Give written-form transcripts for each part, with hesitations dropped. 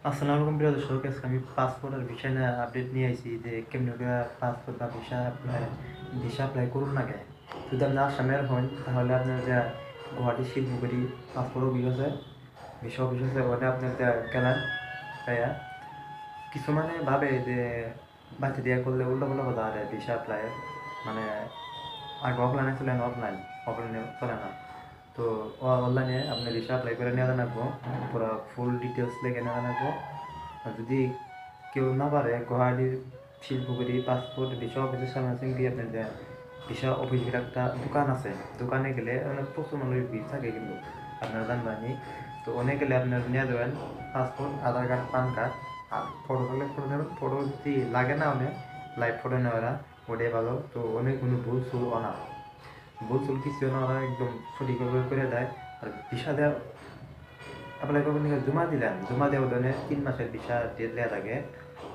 আসসালামু আলাইকুম প্রিয় দর্শক, আজকে আমি পাসপোর্ট আর ভিসা নিয়ে আপডেট নিয়ে আইছি যে কেমনে করে পাসপোর্ট বা ভিসা অ্যাপ্লাই করুন না কে। যদি আপনি আসামের হন তাহলে আপনার যে গুয়াহাটি শিলপুকুরি পাসপোর্ট অফিস আছে, ভিসা অফিস আছে, ওখানে আপনার যে গেলেন তাইয়া কিছুমানে ভাবে যে বাচ্চা দিয়া করলে উল্টো পাল্টা কথা আর ভিসা অ্যাপ্লাই মানে আগে অফলাইনে চলে না, অফলাইনে চলে না। তো অনলাইনে আপনি ভিসা অ্যাপ্লাই করে নেওয়া লাগবো, পুরো ফুল ডিটেলস লিখে নেওয়া লাগবো। আর যদি কেউ না পারে, গুয়াহাটির শিলপুকুরি পাসপোর্ট ভিসা অফিসের সামনাসামনি গিয়ে আপনার যে ভিসা অফিসের একটা দোকান আছে, দোকানে গেলে অনেক প্রচুর মানুষের ভিড় থাকে, কিন্তু আপনারা জানবানি। তো অনেক গেলে আপনার নিয়ে দেবেন পাসপোর্ট, আধার কার্ড, পান কার্ড আর ফটো থাকলে ফটো নেবেন। ফটো যদি লাগে না অনেক লাইভ ফটো নেওয়ারা ওটাই ভালো। তো অনেক কোনো ভুল সুল অনা ভুল সুল কিছু না, ওরা একদম সঠিকভাবে করে দেয়। আর ভিসা দেওয়া অ্যাপ্লাই করবেন, জমা দিলেন, জমা দেওয়া ধরনের 3 মাসের ভিসা ডেট দেওয়া থাকে।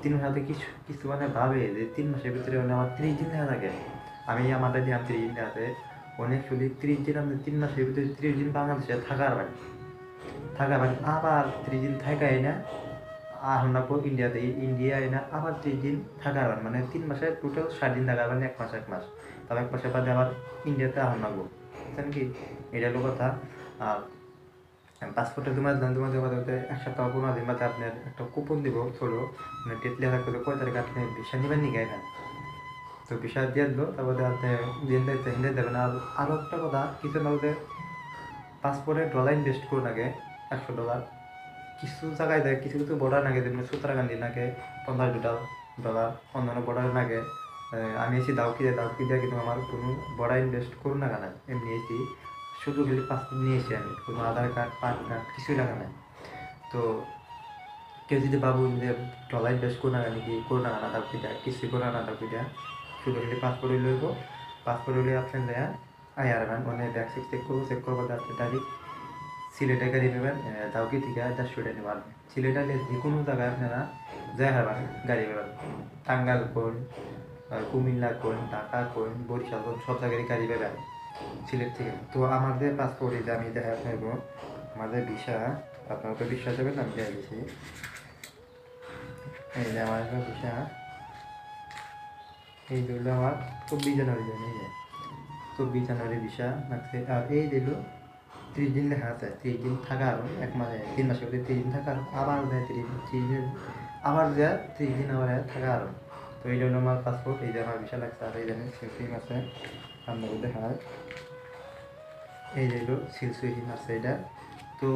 3 মাসে কিছু কিছু মানে ভাবে যে 3 মাসের ভিতরে মানে আমার 30 দিন দেওয়া থাকে। আমি আমারটা দিলাম 30 দিন দেওয়াতে, অনেক শুধু 30 দিন, আপনি 3 মাসের ভিতরে 30 দিন বাংলাদেশে থাকার বাড়ি আবার 30 দিন থাকাই না এখন রাখবো ইন্ডিয়াতে, ইন্ডিয়ায় না আবার 30 দিন থাকার বাড়ি, মানে 3 মাসে টোটাল 60 দিন থাকার বাড়ি, 1 মাস তবে 1 মাসের বাদে আবার ইন্ডিয়াতে এখন রাখবো, বুঝছেন কি? এটা হলো কথা। আর পাসপোর্টে তোমাদের 1 সপ্তাহ 15 দিন বাদে আপনার একটা কুপন দিব, ছোটো মানে ডেট লেখা থাকবে কয় তারিখ আপনি ভিসা নেবেন নি গাইবেন। তো ভিসা দিয়ে দিলো, তারপরে আপনি দিন দেখতে হিন্দে দেবেন। আর আরও একটা কথা, কিছু না বলতে পাসপোর্টে ডলার ইনভেস্ট করুন আগে, $100। কিছু জায়গায় দেয়, কিছু কিছু বর্ডার নাগে, যেমন সুতরাগান্ধি নাগে $15 অন্যান্য বর্ডারে নাগে। আমি এসি দাউকি দিয়ে কিন্তু আমার কোনো বর্ডার ইনভেস্ট করুন না কেন, এমনি এসি শুধু খালি পাসপোর্ট নিয়েছি আমি, কোনো আধার কার্ড, পান কার্ড কিছুই লাগা নাই। তো কেউ যদি ভাবুন যে ডলার ইনভেস্ট করুন না কেন, কি করুন না কেন দাউকি দেয়, কিছুই করুন না দাউকি দেয়, শুধু খালি পাসপোর্ট লইব। পাসপোর্ট হলে আপনার দেয়া আর মানে ব্যাগ চেক করবো আপনি ডাইরেক্ট সিলেটে গাড়ি নেবেন। দাউকি থেকে 150 নেবেন। সিলেটে যে কোনো জায়গায় আপনারা যাই হারবেন গাড়ি পাবেন, টাঙ্গাইল কোন, কুমিল্লা কোন, ঢাকা কোন, বরিশাল কোন, সব জায়গায় গাড়ি পাবেন সিলেট থেকে। তো আমাদের পাসপোর্টে যে আমি দেখা পাইব আমাদের ভিসা, আপনারা তো বিশ্বাস যাবেন আমি দেখা দিছি। এই যে আমার ভিসা, এই দিল আমার 24 জানুয়ারি দেন, এই যে 24 জানুয়ারি ভিসা লাগছে। আর এই দিল 30 দিন লেখা আছে, 30 দিন থাকা আরো 1 মাসে, 3 মাসের ভিতরে 30 দিন থাকা আরো, আবার দেয় 30 দিন, আবার দেয় 30 দিন, আবার থাকা আরো। তো এই জন্য আমার পাসপোর্ট, এই যে আমার ভিসা লাগছে। আর এই জন্য সিম আছে আপনাকে দেখায়, এই যে সিম আছে এটা। তো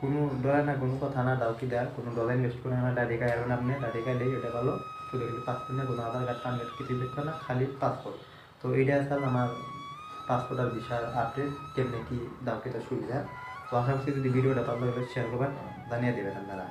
কোনো ডলার না, কোনো কথা না, দাউকি দেয় কোনো ডলার ইনভেস্ট করে না, ডাইরেক্ট আইবেন আপনি, ডাইরেক্ট আইলেই এটা ভালো। শুধু খালি পাসপোর্ট না, কোনো আধার কার্ড, পান কার্ড কিছু দেখবে না, খালি পাসপোর্ট। তো এইটা আছে আমার পাসপোর্ট আর ভিসার আপডেট, কেমনি কি দাউকিটা সুবিধা। তো আশা করছি যদি ভিডিওটা ভালো হলে শেয়ার করবেন, জানিয়ে দেবেন আপনারা।